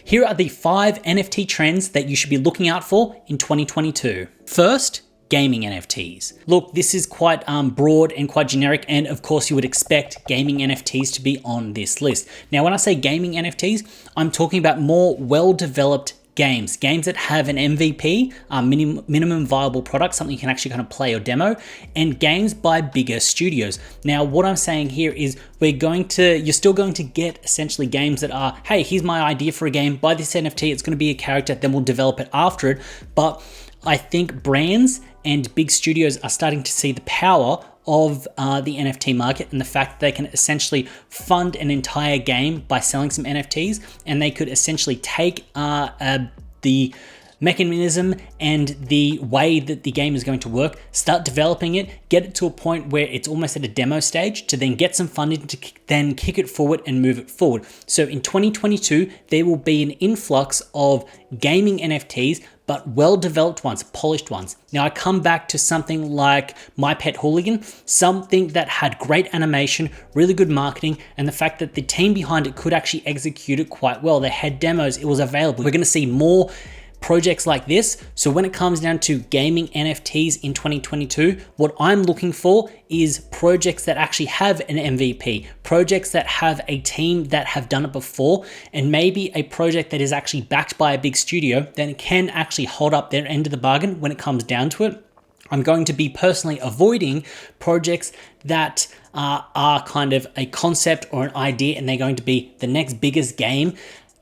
Here are the 5 NFT trends that you should be looking out for in 2022. First, gaming NFTs. Look, this is quite broad and quite generic, and of course you would expect gaming NFTs to be on this list. Now, when I say gaming NFTs, I'm talking about more well-developed games that have an MVP, minimum viable product, something you can actually kind of play or demo, and games by bigger studios. Now, what I'm saying here is you're still going to get essentially games that are, hey, here's my idea for a game, buy this NFT, it's going to be a character, then we'll develop it after it. But I think brands and big studios are starting to see the power of the NFT market and the fact that they can essentially fund an entire game by selling some NFTs, and they could essentially take the mechanism and the way that the game is going to work, start developing it, get it to a point where it's almost at a demo stage to then get some funding to then kick it forward and move it forward. So in 2022, there will be an influx of gaming NFTs, but well-developed ones, polished ones. Now I come back to something like My Pet Hooligan, something that had great animation, really good marketing, and the fact that the team behind it could actually execute it quite well. They had demos, it was available. We're gonna see more projects like this. So when it comes down to gaming NFTs in 2022, what I'm looking for is projects that actually have an MVP, projects that have a team that have done it before, and maybe a project that is actually backed by a big studio that can actually hold up their end of the bargain when it comes down to it. I'm going to be personally avoiding projects that are kind of a concept or an idea and they're going to be the next biggest game.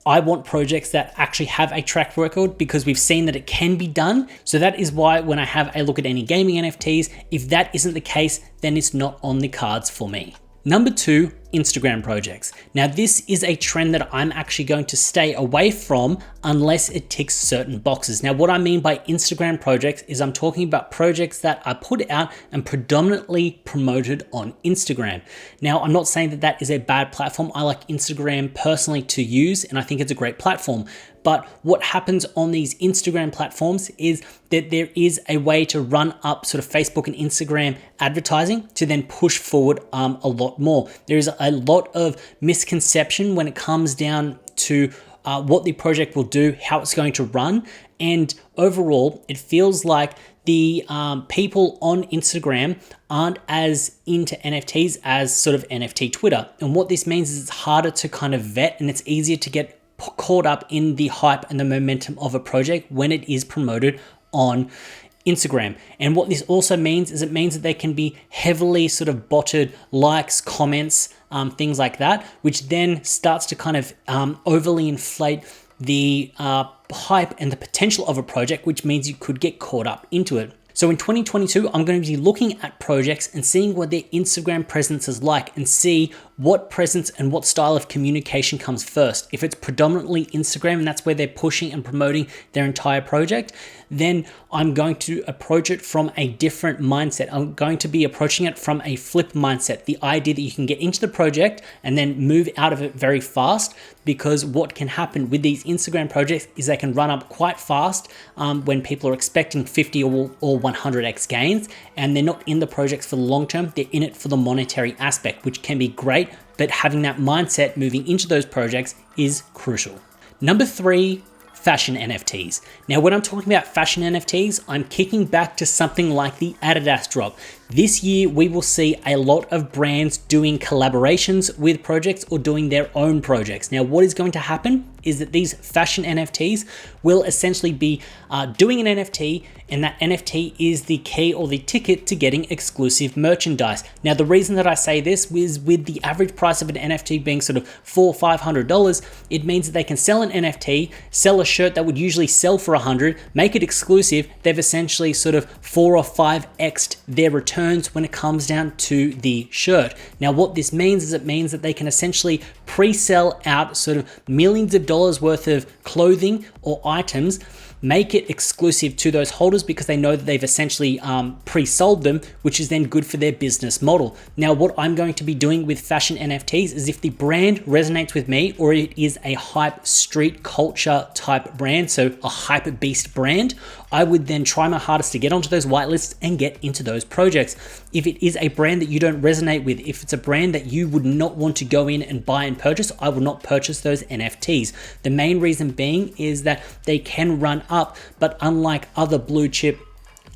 I want projects that actually have a track record because we've seen that it can be done. So that is why when I have a look at any gaming NFTs, if that isn't the case, then it's not on the cards for me. Number 2, Instagram projects. Now this is a trend that I'm actually going to stay away from unless it ticks certain boxes. Now what I mean by Instagram projects is I'm talking about projects that are put out and predominantly promoted on Instagram. Now I'm not saying that that is a bad platform. I like Instagram personally to use and I think it's a great platform. But what happens on these Instagram platforms is that there is a way to run up sort of Facebook and Instagram advertising to then push forward a lot more. There is a lot of misconception when it comes down to what the project will do, how it's going to run. And overall, it feels like the people on Instagram aren't as into NFTs as sort of NFT Twitter. And what this means is it's harder to kind of vet and it's easier to get caught up in the hype and the momentum of a project when it is promoted on Instagram. And what this also means is it means that they can be heavily sort of botted likes, comments, things like that, which then starts to kind of overly inflate the hype and the potential of a project, which means you could get caught up into it. So in 2022, I'm going to be looking at projects and seeing what their Instagram presence is like and see what presence and what style of communication comes first. If it's predominantly Instagram and that's where they're pushing and promoting their entire project, then I'm going to approach it from a different mindset. I'm going to be approaching it from a flip mindset, the idea that you can get into the project and then move out of it very fast, because what can happen with these Instagram projects is they can run up quite fast when people are expecting 50 or 100x gains, and they're not in the projects for the long term, they're in it for the monetary aspect, which can be great, but having that mindset moving into those projects is crucial. Number 3, fashion NFTs. Now, when I'm talking about fashion NFTs, I'm kicking back to something like the Adidas drop. This year, we will see a lot of brands doing collaborations with projects or doing their own projects. Now, what is going to happen is that these fashion NFTs will essentially be doing an NFT, and that NFT is the key or the ticket to getting exclusive merchandise. Now, the reason that I say this is with the average price of an NFT being sort of $400 or $500, it means that they can sell an NFT, sell a shirt that would usually sell for $100, make it exclusive. They've essentially sort of 4 or 5x'd their returns when it comes down to the shirt. Now, what this means is it means that they can essentially pre-sell out sort of millions of dollars worth of clothing or items make it exclusive to those holders because they know that they've essentially pre-sold them, which is then good for their business model. Now, what I'm going to be doing with fashion NFTs is if the brand resonates with me or it is a hype street culture type brand, so a hype beast brand, I would then try my hardest to get onto those whitelists and get into those projects. If it is a brand that you don't resonate with, if it's a brand that you would not want to go in and buy and purchase, I will not purchase those NFTs. The main reason being is that they can run up, but unlike other blue chip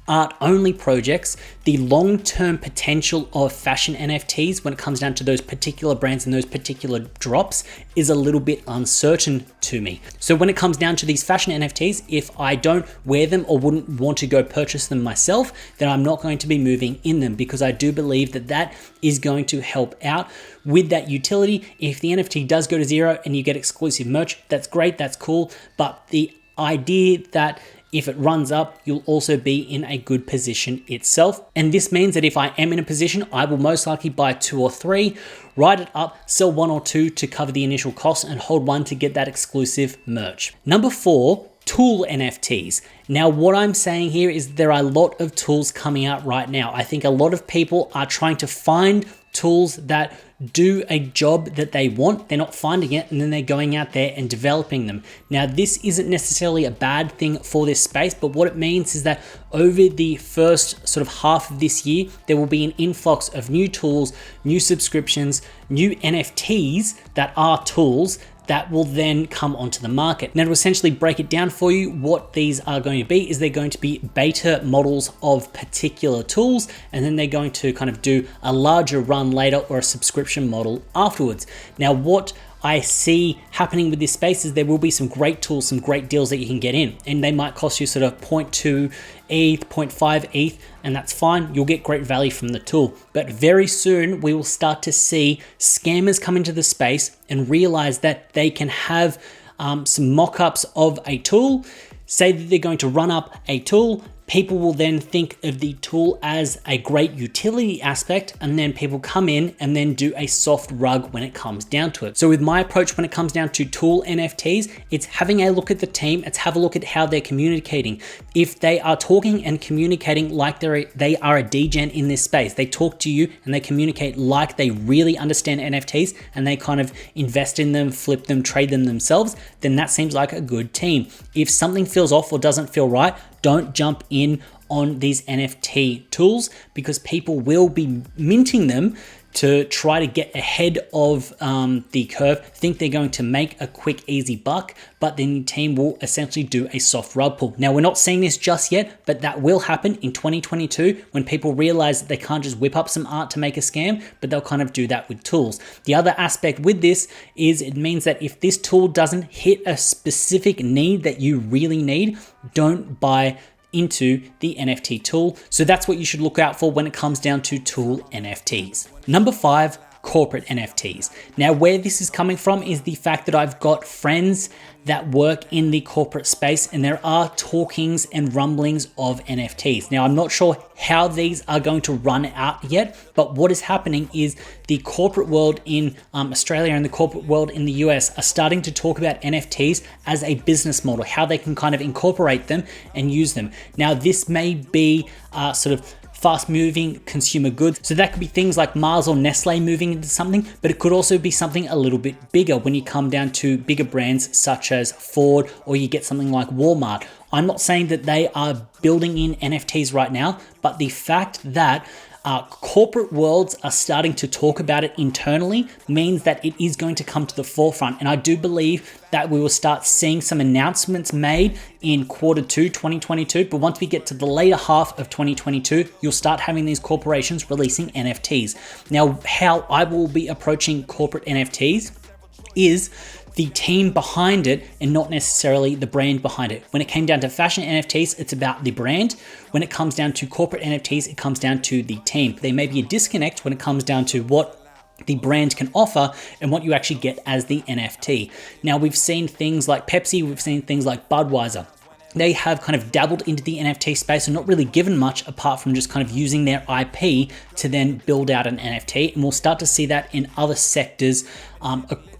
art-only projects, the long-term potential of fashion NFTs when it comes down to those particular brands and those particular drops is a little bit uncertain to me. So when it comes down to these fashion NFTs, if I don't wear them or wouldn't want to go purchase them myself, then I'm not going to be moving in them because I do believe that that is going to help out with that utility. If the NFT does go to zero and you get exclusive merch, that's great, that's cool, but the idea that if it runs up, you'll also be in a good position itself. And this means that if I am in a position, I will most likely buy 2 or 3, ride it up, sell 1 or 2 to cover the initial cost and hold 1 to get that exclusive merch. Number 4, tool NFTs. Now, what I'm saying here is there are a lot of tools coming out right now. I think a lot of people are trying to find tools that do a job that they want. They're not finding it, and then they're going out there and developing them. Now, this isn't necessarily a bad thing for this space, but what it means is that over the first sort of half of this year, there will be an influx of new tools, new subscriptions, new NFTs that are tools that will then come onto the market. Now, to essentially break it down for you, what these are going to be is they're going to be beta models of particular tools, and then they're going to kind of do a larger run later or a subscription model afterwards. Now, what I see happening with this space is there will be some great tools, some great deals that you can get in, and they might cost you sort of 0.2 ETH, 0.5 ETH, and that's fine. You'll get great value from the tool. But very soon we will start to see scammers come into the space and realize that they can have some mock-ups of a tool, say that they're going to run up a tool. People will then think of the tool as a great utility aspect, and then people come in and then do a soft rug when it comes down to it. So with my approach when it comes down to tool NFTs, it's having a look at the team, it's have a look at how they're communicating. If they are talking and communicating like they are a degen in this space, they talk to you and they communicate like they really understand NFTs and they kind of invest in them, flip them, trade them themselves, then that seems like a good team. If something feels off or doesn't feel right, don't jump in on these NFT tools because people will be minting them to try to get ahead of the curve, think they're going to make a quick, easy buck, but then the team will essentially do a soft rug pull. Now, we're not seeing this just yet, but that will happen in 2022 when people realize that they can't just whip up some art to make a scam, but they'll kind of do that with tools. The other aspect with this is it means that if this tool doesn't hit a specific need that you really need, don't buy into the NFT tool. So that's what you should look out for when it comes down to tool NFTs. Number 5, corporate NFTs. Now, where this is coming from is the fact that I've got friends that work in the corporate space and there are talkings and rumblings of NFTs. Now, I'm not sure how these are going to run out yet, but what is happening is the corporate world in Australia and the corporate world in the US are starting to talk about NFTs as a business model, how they can kind of incorporate them and use them. Now, this may be sort of fast-moving consumer goods. So that could be things like Mars or Nestle moving into something, but it could also be something a little bit bigger when you come down to bigger brands such as Ford, or you get something like Walmart. I'm not saying that they are building in NFTs right now, but the fact that corporate worlds are starting to talk about it internally means that it is going to come to the forefront. And I do believe that we will start seeing some announcements made in Q2 2022. But once we get to the later half of 2022, you'll start having these corporations releasing NFTs. Now, how I will be approaching corporate NFTs is the team behind it and not necessarily the brand behind it. When it came down to fashion NFTs, it's about the brand. When it comes down to corporate NFTs, it comes down to the team. There may be a disconnect when it comes down to what the brand can offer and what you actually get as the NFT. Now, we've seen things like Pepsi, we've seen things like Budweiser. They have kind of dabbled into the NFT space and not really given much apart from just kind of using their IP to then build out an NFT. And we'll start to see that in other sectors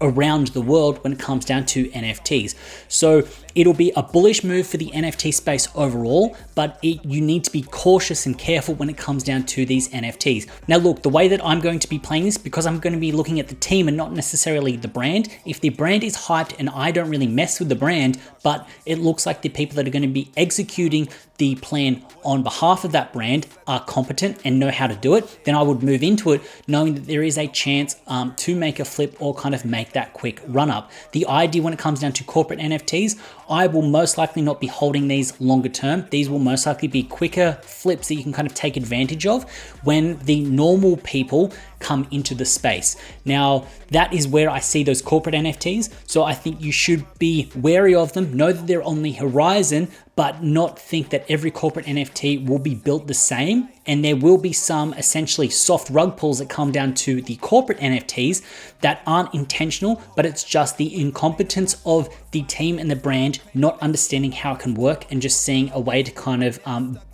around the world when it comes down to NFTs. So it'll be a bullish move for the NFT space overall, but you need to be cautious and careful when it comes down to these NFTs. Now look, the way that I'm going to be playing this, because I'm going to be looking at the team and not necessarily the brand, if the brand is hyped and I don't really mess with the brand, but it looks like the people that are going to be executing the plan on behalf of that brand are competent and know how to do it, then I would move into it knowing that there is a chance to make a flip or kind of make that quick run up. The idea when it comes down to corporate NFTs, I will most likely not be holding these longer term. These will most likely be quicker flips that you can kind of take advantage of when the normal people come into the space. Now, that is where I see those corporate NFTs. So I think you should be wary of them, know that they're on the horizon, but not think that every corporate NFT will be built the same. And there will be some essentially soft rug pulls that come down to the corporate NFTs that aren't intentional, but it's just the incompetence of the team and the brand not understanding how it can work and just seeing a way to kind of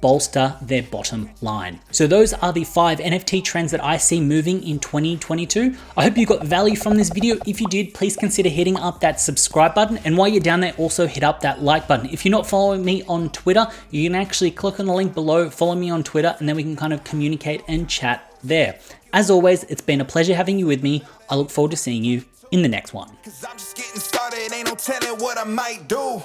bolster their bottom line. So those are the 5 NFT trends that I see moving in 2022. I hope you got value from this video. If you did, please consider hitting up that subscribe button. And while you're down there, also hit up that like button. If you're not following me on Twitter, you can actually click on the link below, follow me on Twitter, and then we can kind of communicate and chat there. As always, it's been a pleasure having you with me. I look forward to seeing you in the next one. 'Cause I'm just getting started, ain't no telling what I might do.